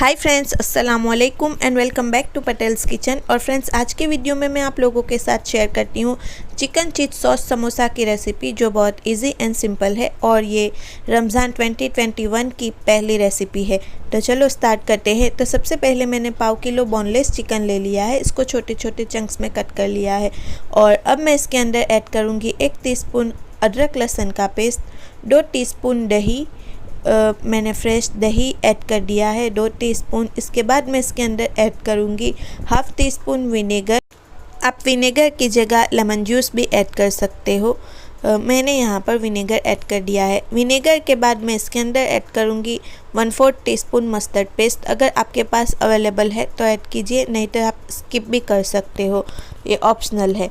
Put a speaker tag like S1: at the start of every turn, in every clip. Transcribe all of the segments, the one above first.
S1: हाय friends, अस्सलाम वालेकुम and welcome back to Patel's kitchen. और फ्रेंड्स, आज के वीडियो में मैं आप लोगों के साथ शेयर करती हूँ चिकन चीज़ सॉस समोसा की रेसिपी, जो बहुत इजी एंड सिंपल है और ये रमज़ान 2021 की पहली रेसिपी है। तो चलो स्टार्ट करते हैं। तो सबसे पहले मैंने पाव किलो बोनलेस चिकन ले लिया है, इसको छोटे छोटे चंक्स में कट कर लिया है। और अब मैं इसके अंदर ऐड करूँगी 1 टीस्पून अदरक लहसुन का पेस्ट, 2 टीस्पून दही, मैंने फ्रेश दही ऐड कर दिया है 2 टीस्पून। इसके बाद मैं इसके अंदर ऐड करूँगी हाफ़ टी स्पून विनेगर। आप विनेगर की जगह लेमन जूस भी ऐड कर सकते हो। मैंने यहाँ पर विनेगर ऐड कर दिया है। विनेगर के बाद मैं इसके अंदर ऐड करूँगी 1/4 टीस्पून मस्टर्ड पेस्ट। अगर आपके पास अवेलेबल है तो ऐड कीजिए, नहीं तो आप स्किप भी कर सकते हो, ये ऑप्शनल है।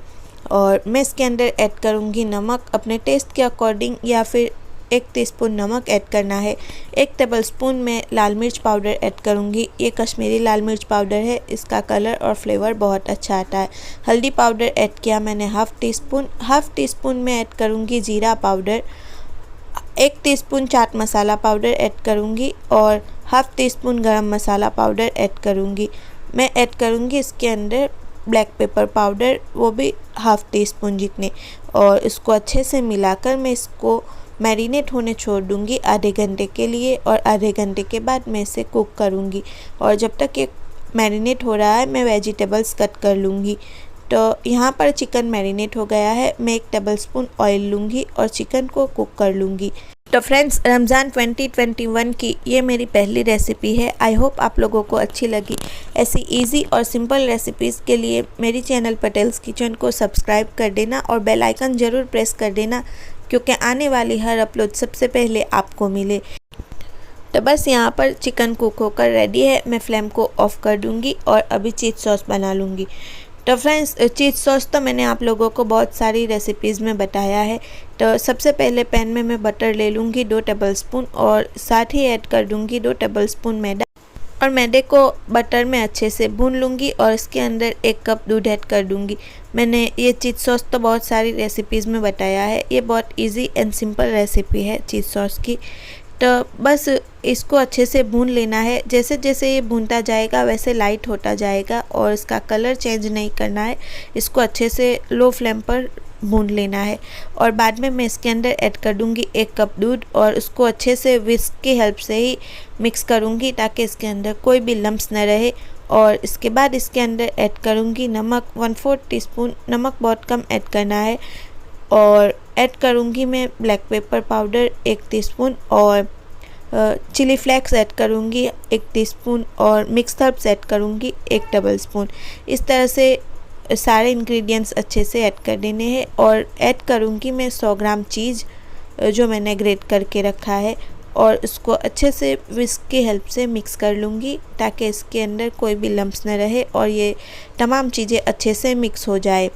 S1: और मैं इसके अंदर ऐड करूँगी नमक अपने टेस्ट के अकॉर्डिंग, या फिर 1 टीस्पून नमक ऐड करना है। 1 टेबलस्पून में लाल मिर्च पाउडर ऐड करूँगी। ये कश्मीरी लाल मिर्च पाउडर है, इसका कलर और फ्लेवर बहुत अच्छा आता है। हल्दी पाउडर ऐड किया मैंने हाफ़ टी स्पून में ऐड करूँगी जीरा powder. 1 teaspoon chaat masala powder add करूँगी और हाफ़ टी स्पून गरम मसाला पाउडर ऐड करूँगी। मैं ऐड करूँगी इसके अंदर ब्लैक पेपर पाउडर, वो भी हाफ़ टी स्पून जितने। और इसको अच्छे से मिलाकर मैं इसको मैरिनेट होने छोड़ दूँगी आधे घंटे के लिए। और आधे घंटे के बाद मैं इसे कुक करूँगी। और जब तक ये मैरिनेट हो रहा है मैं वेजिटेबल्स कट कर लूँगी। तो यहाँ पर चिकन मैरिनेट हो गया है। मैं 1 टेबलस्पून ऑयल लूँगी और चिकन को कुक कर लूँगी। तो फ्रेंड्स, रमज़ान 2021 की ये मेरी पहली रेसिपी है। आई होप आप लोगों को अच्छी लगी। ऐसी इजी और सिंपल रेसिपीज़ के लिए मेरी चैनल पटेल्स किचन को सब्सक्राइब कर देना और बेल आइकन ज़रूर प्रेस कर देना, क्योंकि आने वाली हर अपलोड सबसे पहले आपको मिले। तो बस यहाँ पर चिकन कुक होकर रेडी है। मैं फ्लेम को ऑफ़ कर दूँगी और अभी चीज़ सॉस बना लूँगी। तो फ्रेंड्स, चीज़ सॉस तो मैंने आप लोगों को बहुत सारी रेसिपीज़ में बताया है। तो सबसे पहले पैन में मैं बटर ले लूँगी 2 टेबलस्पून और साथ ही ऐड कर दूँगी 2 टेबलस्पून मैदा। और मैदे को बटर में अच्छे से भून लूँगी और इसके अंदर 1 कप दूध ऐड कर दूँगी। मैंने ये चीज़ सॉस तो बहुत सारी रेसिपीज़ में बताया है। ये बहुत इजी एंड सिंपल रेसिपी है चीज़ सॉस की। तो बस इसको अच्छे से भून लेना है। जैसे जैसे ये भूनता जाएगा वैसे लाइट होता जाएगा और इसका कलर चेंज नहीं करना है। इसको अच्छे से लो फ्लेम पर भून लेना है। और बाद में मैं इसके अंदर ऐड कर दूँगी 1 कप दूध और उसको अच्छे से विस्क की हेल्प से ही मिक्स करूँगी, ताकि इसके अंदर कोई भी लम्स न रहे। और इसके बाद इसके अंदर ऐड करूँगी नमक 1/4 टीस्पून। नमक बहुत कम ऐड करना है। और ऐड करूँगी मैं ब्लैक पेपर पाउडर 1 टीस्पून और चिली फ्लेक्स ऐड करूँगी 1 टीस्पून और मिक्स हर्ब्स ऐड करूँगी 1 टेबलस्पून। इस तरह से सारे इंग्रेडिएंट्स अच्छे से ऐड कर देने हैं। और ऐड करूँगी मैं 100 ग्राम चीज़ जो मैंने ग्रेट करके रखा है, और इसको अच्छे से विस्क की हेल्प से मिक्स कर लूँगी, ताकि इसके अंदर कोई भी लम्स न रहे और ये तमाम चीज़ें अच्छे से मिक्स हो जाए।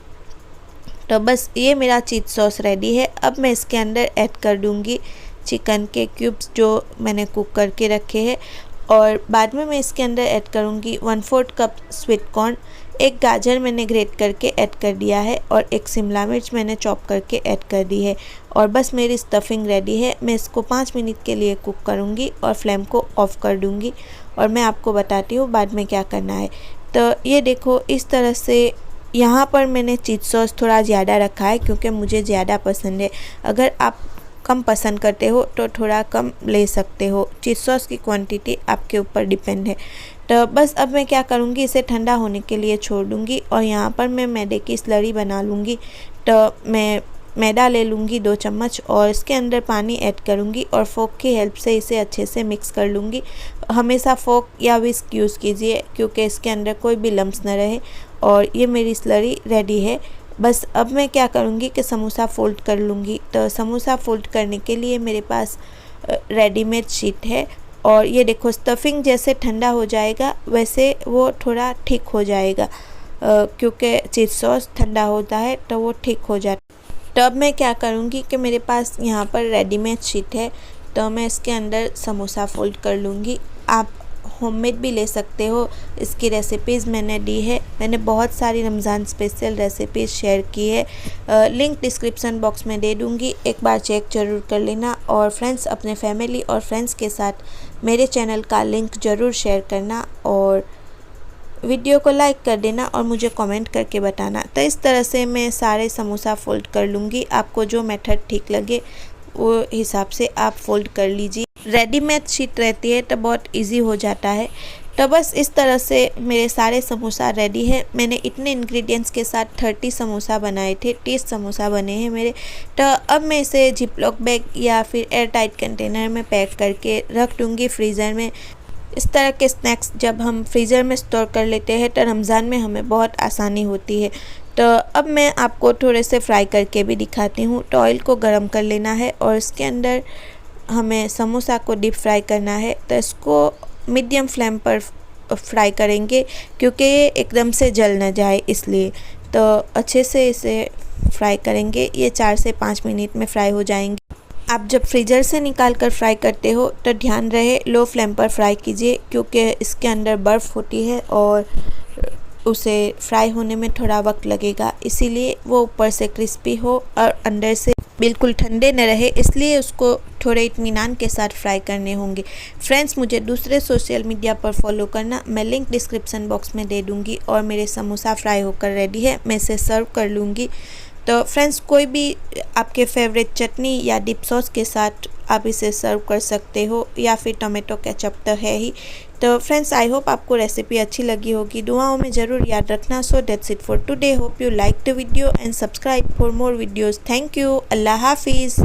S1: तो बस ये मेरा चीज़ सॉस रेडी है। अब मैं इसके अंदर ऐड कर दूँगी चिकन के क्यूब्स जो मैंने कुक करके रखे हैं। और बाद में मैं इसके अंदर ऐड करूँगी 1/4 कप स्वीट कॉर्न। 1 गाजर मैंने ग्रेट करके ऐड कर दिया है और 1 शिमला मिर्च मैंने चॉप करके ऐड कर दी है। और बस मेरी स्टफिंग रेडी है। मैं इसको 5 मिनट के लिए कुक करूँगी और फ्लेम को ऑफ़ कर दूँगी। और मैं आपको बताती हूँ बाद में क्या करना है। तो ये देखो, इस तरह से यहाँ पर मैंने चीज़ सॉस थोड़ा ज़्यादा रखा है, क्योंकि मुझे ज़्यादा पसंद है। अगर आप कम पसंद करते हो तो थोड़ा कम ले सकते हो। चीज़ सॉस की क्वांटिटी आपके ऊपर डिपेंड है। तो बस अब मैं क्या करूँगी, इसे ठंडा होने के लिए छोड़ दूँगी। और यहाँ पर मैं मैदे की स्लरी बना लूँगी। तो मैं मैदा ले लूँगी 2 चम्मच और इसके अंदर पानी ऐड करूँगी और फोक की हेल्प से इसे अच्छे से मिक्स कर लूँगी। हमेशा फोक या विस्क यूज़ कीजिए, क्योंकि इसके अंदर कोई भी लम्स न रहे। और ये मेरी स्लरी रेडी है। बस अब मैं क्या करूँगी कि समोसा फोल्ड कर लूँगी। तो समोसा फोल्ड करने के लिए मेरे पास रेडीमेड शीट है। और ये देखो, स्टफिंग जैसे ठंडा हो जाएगा वैसे वो थोड़ा ठीक हो जाएगा, क्योंकि चीज़ सॉस ठंडा होता है तो वो ठीक हो जाता है। तो अब मैं क्या करूँगी कि मेरे पास यहाँ पर रेडीमेड शीट है, तो मैं इसके अंदर समोसा फोल्ड कर लूँगी। आप होममेड भी ले सकते हो। इसकी रेसिपीज़ मैंने दी है। मैंने बहुत सारी रमज़ान स्पेशल रेसिपीज़ शेयर की है। लिंक डिस्क्रिप्शन बॉक्स में दे दूँगी, एक बार चेक ज़रूर कर लेना। और फ्रेंड्स, अपने फैमिली और फ्रेंड्स के साथ मेरे चैनल का लिंक ज़रूर शेयर करना और वीडियो को लाइक कर देना और मुझे कमेंट करके बताना। तो इस तरह से मैं सारे समोसा फोल्ड कर लूँगी। आपको जो मेथड ठीक लगे वो हिसाब से आप फोल्ड कर लीजिए। रेडीमेड शीट रहती है तो बहुत इजी हो जाता है। तो बस इस तरह से मेरे सारे समोसा रेडी है। मैंने इतने इंग्रेडिएंट्स के साथ 30 समोसा बनाए थे, 30 समोसा बने हैं मेरे। तो अब मैं इसे जिपलॉक बैग या फिर एयर टाइट कंटेनर में पैक करके रख दूँगी फ्रीज़र में। इस तरह के स्नैक्स जब हम फ्रीज़र में स्टोर कर लेते हैं तो रमज़ान में हमें बहुत आसानी होती है। तो अब मैं आपको थोड़े से फ्राई करके भी दिखाती हूँ। तो ऑयल को गरम कर लेना है और इसके अंदर हमें समोसा को डीप फ्राई करना है। तो इसको मीडियम फ्लेम पर फ्राई करेंगे क्योंकि ये एकदम से जल न जाए, इसलिए तो अच्छे से इसे फ्राई करेंगे। ये 4 से 5 मिनट में फ्राई हो जाएंगे। आप जब फ्रीज़र से निकाल कर फ्राई करते हो तो ध्यान रहे लो फ्लेम पर फ्राई कीजिए क्योंकि इसके अंदर बर्फ़ होती है और उसे फ्राई होने में थोड़ा वक्त लगेगा, इसीलिए वो ऊपर से क्रिस्पी हो और अंदर से बिल्कुल ठंडे न रहे, इसलिए उसको थोड़े इत्मीनान के साथ फ्राई करने होंगे। फ्रेंड्स, मुझे दूसरे सोशल मीडिया पर फॉलो करना, मैं लिंक डिस्क्रिप्शन बॉक्स में दे दूँगी। और मेरे समोसा फ्राई होकर रेडी है, मैं इसे सर्व कर लूँगी। तो फ्रेंड्स, कोई भी आपके फेवरेट चटनी या डिप सॉस के साथ आप इसे सर्व कर सकते हो या फिर टोमेटो केचप तो है ही। तो फ्रेंड्स, आई होप आपको रेसिपी अच्छी लगी होगी। दुआओं में ज़रूर याद रखना। So that's it for today. Hope you like the video and subscribe for more videos. Thank you. अल्लाह हाफिज़।